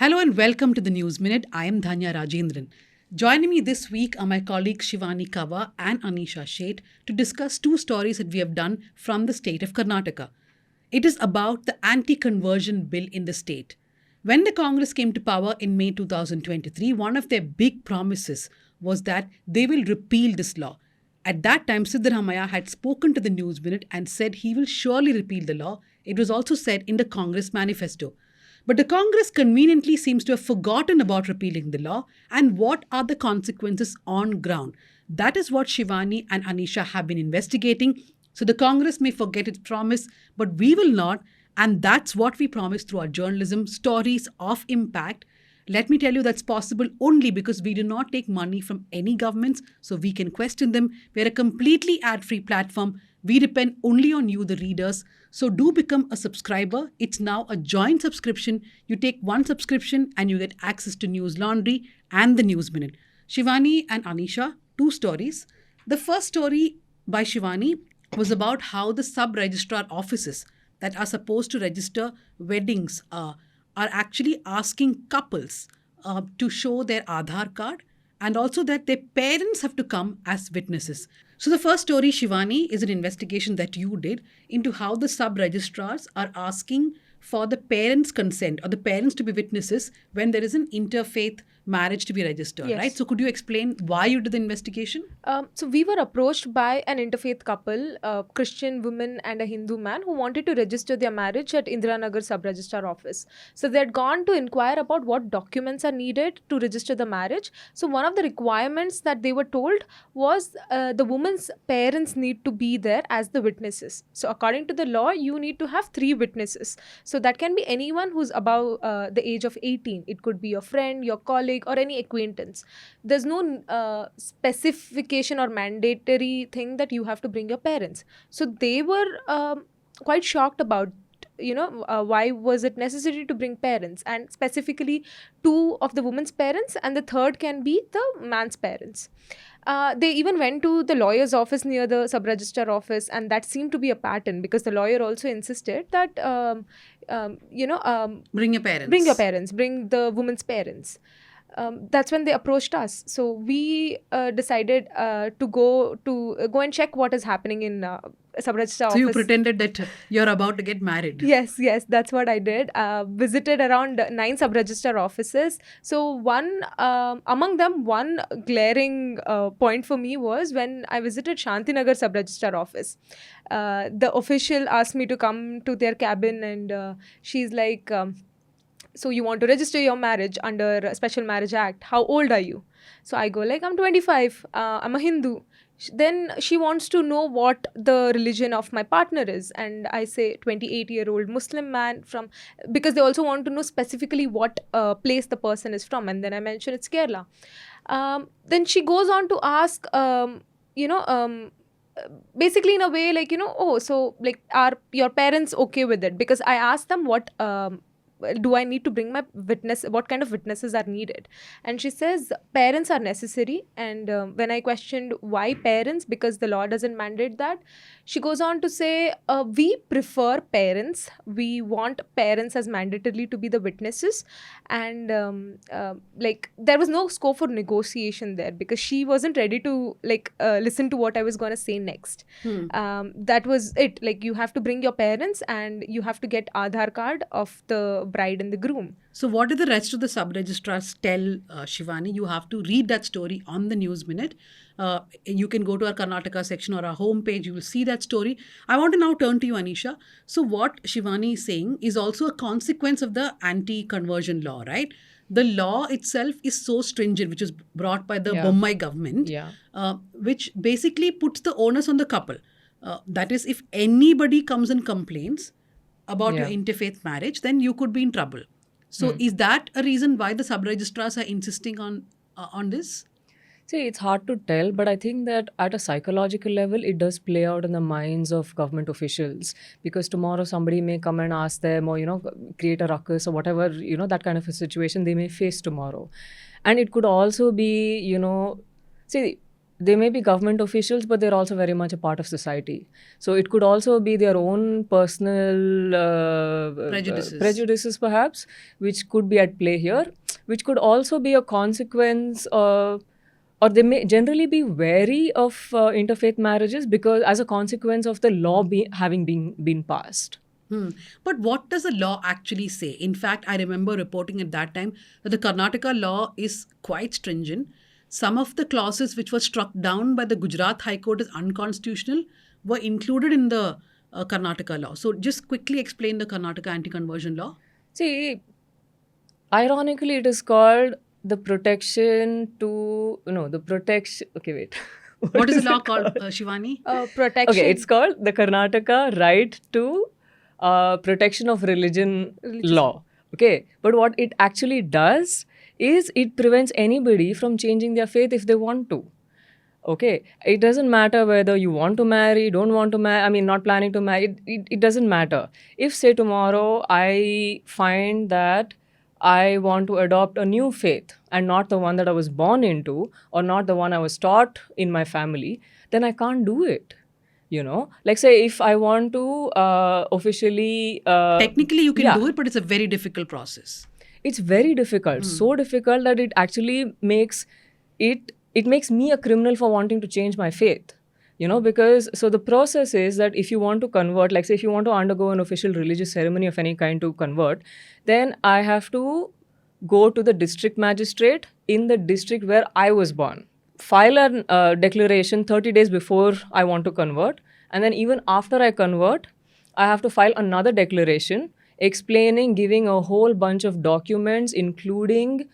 Hello and welcome to the News Minute. I am Dhanya Rajendran. Joining me this week are my colleagues Shivani Kava and Anisha Sheth to discuss two stories that we have done from the state of Karnataka. It is about the anti-conversion bill in the state. When the Congress came to power in May 2023, one of their big promises was that they will repeal this law. At that time, Siddaramaiah had spoken to the News Minute and said he will surely repeal the law. It was also said in the Congress manifesto. But the Congress conveniently seems to have forgotten about repealing the law and what are the consequences on ground. That is what Shivani and Anisha have been investigating. So the Congress may forget its promise, but we will not. And that's what we promise through our journalism, stories of impact. Let me tell you that's possible only because we do not take money from any governments, so we can question them. We're a completely ad-free platform. We depend only on you, the readers. So do become a subscriber. It's now a joint subscription. You take one subscription and you get access to News Laundry and the News Minute. Shivani and Anisha, two stories. The first story by Shivani was about how the sub-registrar offices that are supposed to register weddings are actually asking couples to show their Aadhaar card and also that their parents have to come as witnesses. So the first story, Shivani, is an investigation that you did into how the sub-registrars are asking for the parents' consent or the parents to be witnesses when there is an interfaith marriage to be registered, Yes. right? So could you explain why you did the investigation? So we were approached by an interfaith couple, a Christian woman and a Hindu man, who wanted to register their marriage at Indiranagar sub-registrar office. So they had gone to inquire about what documents are needed to register the marriage. So one of the requirements that they were told was the woman's parents need to be there as the witnesses. So according to the law, you need to have 3 witnesses. So that can be anyone who's above the age of 18. It could be your friend, your colleague, or any acquaintance. There's no specification or mandatory thing that you have to bring your parents. So they were quite shocked about why was it necessary to bring parents, and specifically 2 of the woman's parents, and the third can be the man's parents. They even went to the lawyer's office near the sub-registrar office, and that seemed to be a pattern because the lawyer also insisted that Bring your parents. bring the woman's parents. That's when they approached us. So we decided to go and check what is happening in sub-registrar So office. you pretended that you're about to get married. Yes, that's what I did. Visited around 9 sub-registrar offices. So among them, one glaring point for me was when I visited Shantinagar sub-registrar office. The official asked me to come to their cabin, and she's like, so you want to register your marriage under Special Marriage Act. How old are you? So I go like, I'm 25. I'm a Hindu. Then she wants to know what the religion of my partner is. And I say 28-year-old Muslim man from, because they also want to know specifically what place the person is from. And then I mention it's Kerala. Then she goes on to ask, basically in a way like, so like, are your parents okay with it? Because I asked them what do I need to bring my witness, what kind of witnesses are needed? And she says parents are necessary. And when I questioned why parents, because the law doesn't mandate that, she goes on to say, we prefer parents. We want parents as mandatorily to be the witnesses. And like there was no scope for negotiation there because she wasn't ready to listen to what I was going to say next. That was it. Like, you have to bring your parents and you have to get Aadhaar card of the bride and the groom. So what did the rest of the sub-registrars tell Shivani? You have to read that story on the News Minute. You can go to our Karnataka section or our homepage. You will see that story. I want to now turn to you, Anisha. So what Shivani is saying is also a consequence of the anti-conversion law, right? The law itself is so stringent, which was brought by the Bombay government, which basically puts the onus on the couple. That is, if anybody comes and complains about your interfaith marriage, then you could be in trouble. So is that a reason why the sub-registrars are insisting on this? See, it's hard to tell, but I think that at a psychological level, it does play out in the minds of government officials, because tomorrow somebody may come and ask them, or, create a ruckus or whatever, that kind of a situation they may face tomorrow. And it could also be, see, they may be government officials, but they're also very much a part of society. So it could also be their own personal prejudices, perhaps, which could be at play here, which could also be a consequence, or they may generally be wary of interfaith marriages because as a consequence of the law having been passed. But what does the law actually say? In fact, I remember reporting at that time that the Karnataka law is quite stringent. Some of the clauses which were struck down by the Gujarat High Court as unconstitutional were included in the Karnataka law. So just quickly explain the Karnataka anti-conversion law. See, ironically, it is called the protection to... No, the protection... Okay, wait. What is the law called, Shivani? Protection. Okay, it's called the Karnataka Right to Protection of Religion Law. Okay, but what it actually does is it prevents anybody from changing their faith if they want to. Okay, it doesn't matter whether you want to marry, don't want to marry, I mean, not planning to marry, it doesn't matter. If, say, tomorrow I find that I want to adopt a new faith and not the one that I was born into or not the one I was taught in my family, then I can't do it. You know, like say if I want to officially... Technically you can do it, but it's a very difficult process. It's very difficult. So difficult that it actually makes it makes me a criminal for wanting to change my faith. You know, because so the process is that if you want to convert, like say if you want to undergo an official religious ceremony of any kind to convert, then I have to go to the district magistrate in the district where I was born. File a declaration 30 days before I want to convert. And then even after I convert, I have to file another declaration explaining, giving a whole bunch of documents, including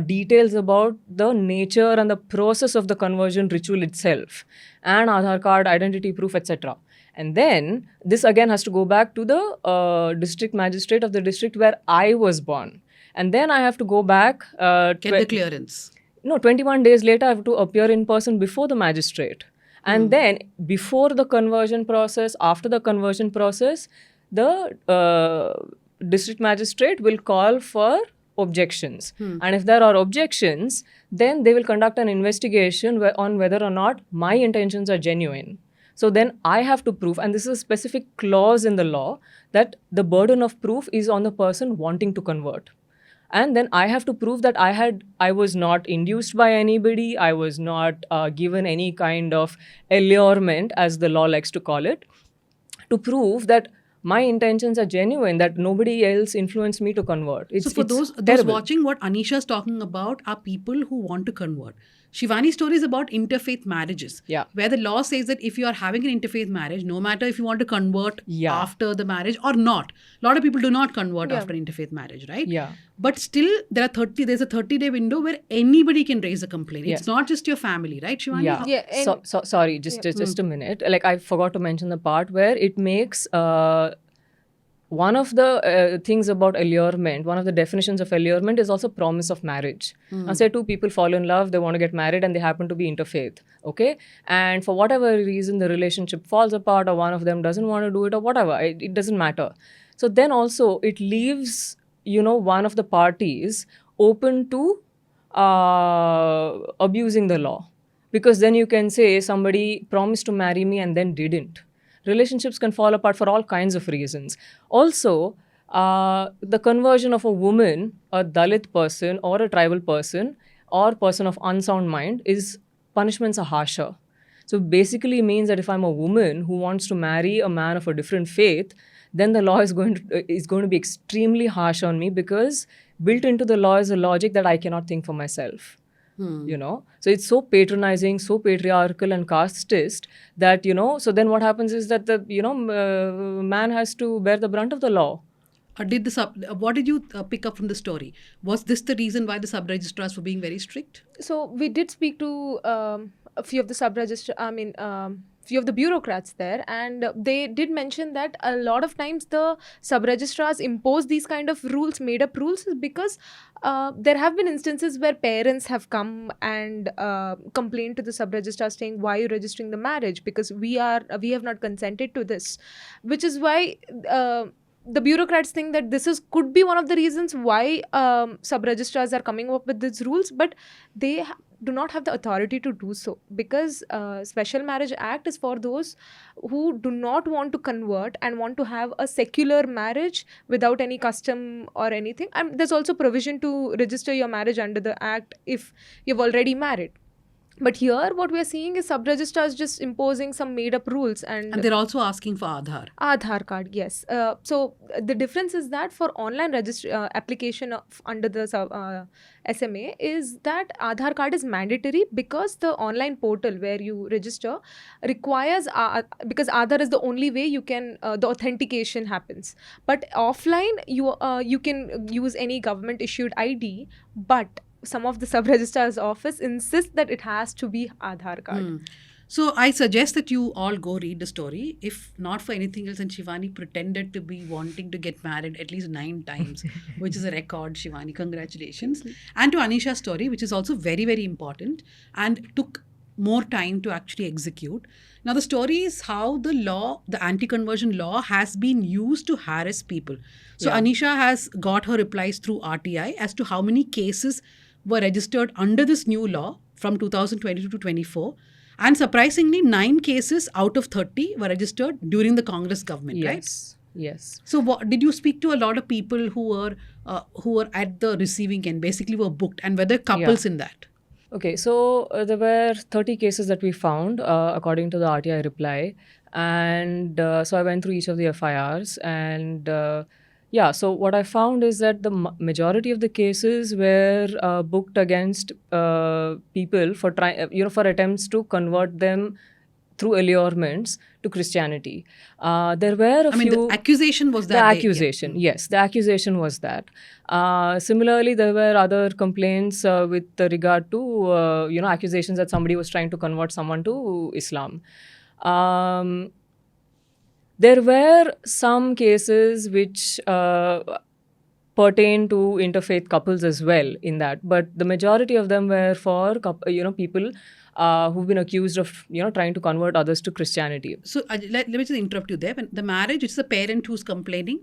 details about the nature and the process of the conversion ritual itself, and Aadhaar card, identity proof, etc. And then this again has to go back to the district magistrate of the district where I was born. And then I have to go back... Get the clearance. No, 21 days later, I have to appear in person before the magistrate. And then before the conversion process, after the conversion process, the district magistrate will call for objections. And if there are objections, then they will conduct an investigation on whether or not my intentions are genuine. So then I have to prove, and this is a specific clause in the law, that the burden of proof is on the person wanting to convert. And then I have to prove that I was not induced by anybody, I was not given any kind of allurement, as the law likes to call it, to prove that my intentions are genuine, that nobody else influenced me to convert. So for those watching, what Anisha is talking about are people who want to convert. Shivani's story is about interfaith marriages, where the law says that if you are having an interfaith marriage, no matter if you want to convert after the marriage or not. A lot of people do not convert after an interfaith marriage, right? Yeah. But still, there's a 30-day window where anybody can raise a complaint. It's not just your family, right, Shivani? Yeah. Sorry, just a minute. Like I forgot to mention the part where it makes... one of the things about allurement, one of the definitions of allurement is also promise of marriage. Now say two people fall in love, they want to get married and they happen to be interfaith, okay? And for whatever reason, the relationship falls apart or one of them doesn't want to do it or whatever, it doesn't matter. So then also it leaves, one of the parties open to abusing the law. Because then you can say somebody promised to marry me and then didn't. Relationships can fall apart for all kinds of reasons. Also, the conversion of a woman, a Dalit person or a tribal person or person of unsound mind punishments are harsher. So basically means that if I'm a woman who wants to marry a man of a different faith, then the law is going to be extremely harsh on me because built into the law is a logic that I cannot think for myself. So it's so patronizing, so patriarchal and casteist that, so then what happens is that the, man has to bear the brunt of the law. What did you pick up from the story? Was this the reason why the sub-registrars were being very strict? So we did speak to a few of the few of the bureaucrats there, and they did mention that a lot of times the sub-registrars impose these kind of rules, made-up rules, because there have been instances where parents have come and complained to the sub-registrar saying, why are you registering the marriage? Because we have not consented to this. Which is why the bureaucrats think that could be one of the reasons why sub-registrars are coming up with these rules, but do not have the authority to do so, because Special Marriage Act is for those who do not want to convert and want to have a secular marriage without any custom or anything. And there's also provision to register your marriage under the act if you've already married. But here, what we are seeing is sub-registrars just imposing some made-up rules, And they're also asking for Aadhaar card, yes. So the difference is that for online application under the SMA is that Aadhaar card is mandatory, because the online portal where you register requires because Aadhaar is the only way you can the authentication happens. But offline, you can use any government issued ID, but some of the sub-registrar's office insists that it has to be Aadhaar card. So I suggest that you all go read the story. If not for anything else, and Shivani pretended to be wanting to get married at least 9 times, which is a record, Shivani. Congratulations. And to Anisha's story, which is also very, very important and took more time to actually execute. Now, the story is how the law, the anti-conversion law, has been used to harass people. So Anisha has got her replies through RTI as to how many cases were registered under this new law from 2022 to 24. And surprisingly, 9 cases out of 30 were registered during the Congress government, right? Yes. So did you speak to a lot of people who were at the receiving end, basically were booked, and were there couples in that? Okay, so there were 30 cases that we found according to the RTI reply. And so I went through each of the FIRs, and so what I found is that the majority of the cases were booked against people for for attempts to convert them through allurements to Christianity. There were a few. The accusation was that. The accusation, yes, the accusation was that. Similarly, there were other complaints with regard to accusations that somebody was trying to convert someone to Islam. There were some cases which pertain to interfaith couples as well in that, but the majority of them were for people who've been accused of trying to convert others to Christianity. So let me just interrupt you there. When the marriage, it's the parent who's complaining.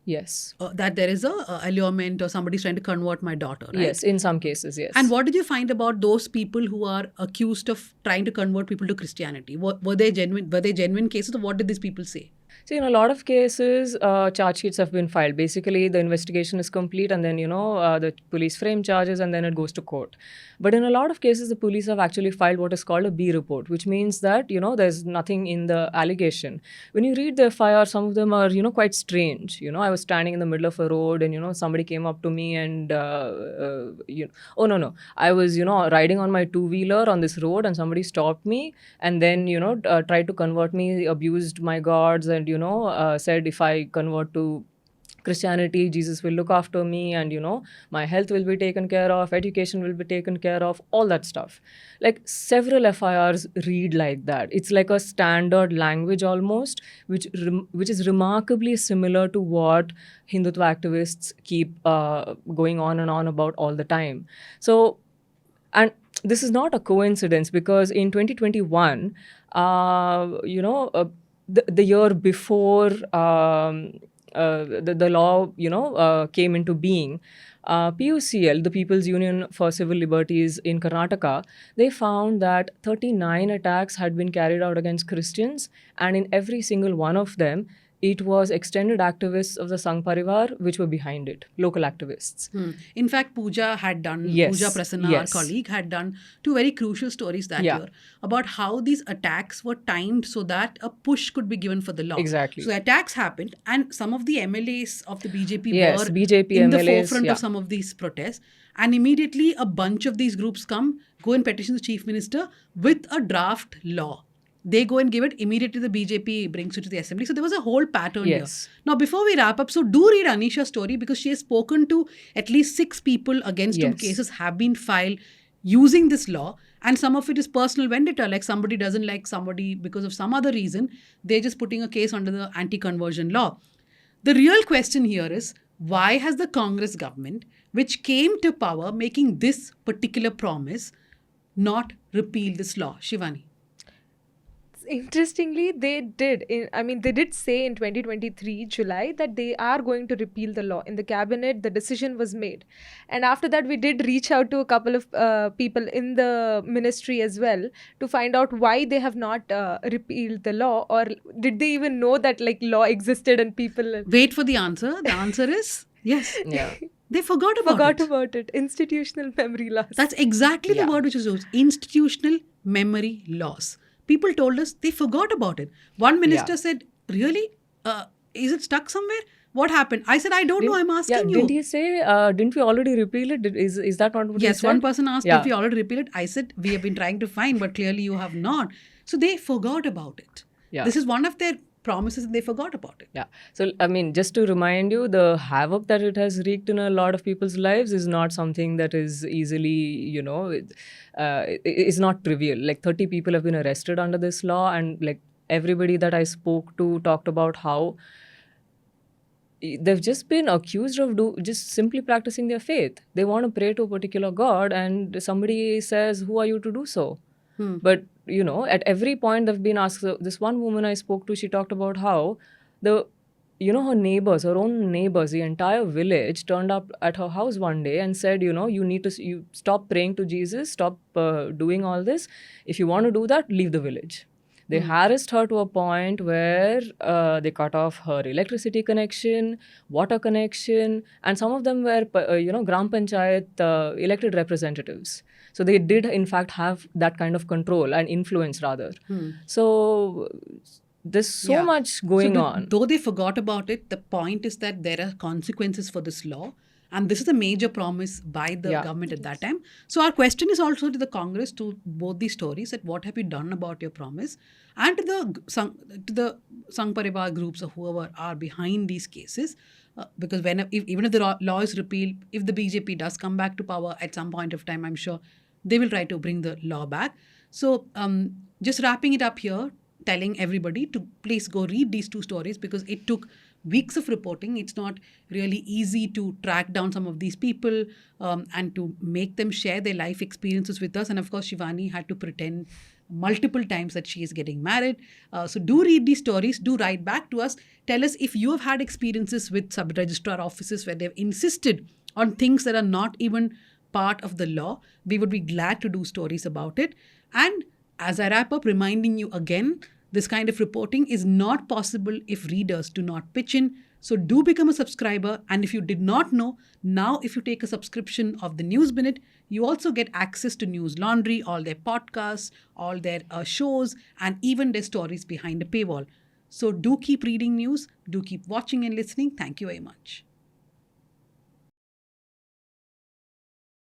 Yes. That there is a allurement or somebody's trying to convert my daughter, right? Yes, in some cases, yes. And what did you find about those people who are accused of trying to convert people to Christianity? Were they genuine? Were they genuine cases, or what did these people say? So, in a lot of cases, charge sheets have been filed. Basically, the investigation is complete, and then, the police frame charges, and then it goes to court. But in a lot of cases, the police have actually filed what is called a B report, which means that, there's nothing in the allegation. When you read the FIR, some of them are, quite strange. I was standing in the middle of a road, and, somebody came up to me and, I was, riding on my two-wheeler on this road, and somebody stopped me, and then, tried to convert me, abused my gods, and, said if I convert to Christianity, Jesus will look after me, and my health will be taken care of, education will be taken care of, all that stuff. Like several FIRs read like that. It's like a standard language almost, which is remarkably similar to what Hindutva activists keep going on and on about all the time. So, and this is not a coincidence, because in 2021, the year before the law, came into being, PUCL, the People's Union for Civil Liberties in Karnataka, they found that 39 attacks had been carried out against Christians, and in every single one of them, it was extended activists of the Sangh Parivar which were behind it, local activists. In fact, Pooja Prasanna, our colleague, had done 2 very crucial stories that year about how these attacks were timed so that a push could be given for the law. Exactly. So attacks happened, and some of the MLAs of the BJP were BJP in MLAs, the forefront of some of these protests. And immediately a bunch of these groups go and petition the Chief Minister with a draft law. They go and give it, immediately the BJP brings it to the assembly. So there was a whole pattern here. Now, before we wrap up, so do read Anisha's story, because she has spoken to at least 6 people against whom cases have been filed using this law. And some of it is personal vendetta, like somebody doesn't like somebody because of some other reason. They're just putting a case under the anti-conversion law. The real question here is, why has the Congress government, which came to power making this particular promise, not repeal this law? Shivani. Interestingly, they did. They did say in 2023 July that they are going to repeal the law. In the cabinet, the decision was made, and after that, we did reach out to a couple of people in the ministry as well to find out why they have not repealed the law, or did they even know that like law existed and people Wait for the answer. The answer is yes. Yeah. They forgot about it. about it. Institutional memory loss. That's exactly the Yeah. word which is used. Institutional memory loss. People told us they forgot about it. One minister Yeah. said, really? Is it stuck somewhere? What happened? I said, I don't know. I'm asking Didn't you. he say, didn't we already repeal it? Is that not what he Yes, said? one person asked Yeah. if we already repealed it. I said, we have been trying to find, but clearly you have not. So they forgot about it. Yeah. This is one of their promises and they forgot about it. Yeah. So, I mean, just to remind you, the havoc that it has wreaked in a lot of people's lives is not something that is easily, is not trivial. Like 30 people have been arrested under this law, and like everybody that I spoke to talked about how they've just been accused of just simply practicing their faith. They want to pray to a particular god, and somebody says, "Who are you to do so?" But at every point they've been asked. This one woman I spoke to, she talked about how her neighbors, her own neighbors, the entire village turned up at her house one day and said, you need to you stop praying to Jesus, stop doing all this. If you want to do that, leave the village. They harassed her to a point where they cut off her electricity connection, water connection, and some of them were, Gram Panchayat elected representatives. So they did, in fact, have that kind of control and influence, rather. So there's so much going on. Though they forgot about it, the point is that there are consequences for this law. And this is a major promise by the government at that time. So our question is also to the Congress, to both these stories, that what have you done about your promise? And to the Sangh Parivar groups or whoever are behind these cases. Because even if the law is repealed, if the BJP does come back to power at some point of time, I'm sure they will try to bring the law back. So just wrapping it up here, telling everybody to please go read these two stories, because it took weeks of reporting. It's not really easy to track down some of these people and to make them share their life experiences with us. And of course, Shivani had to pretend multiple times that she is getting married. So do read these stories. Do write back to us. Tell us if you have had experiences with sub-registrar offices where they've insisted on things that are not even part of the law. We would be glad to do stories about it. And as I wrap up, reminding you again, this kind of reporting is not possible if readers do not pitch in. So do become a subscriber. And if you did not know, now if you take a subscription of the News Minute, you also get access to News Laundry, all their podcasts, all their shows, and even their stories behind a paywall. So do keep reading news. Do keep watching and listening. Thank you very much.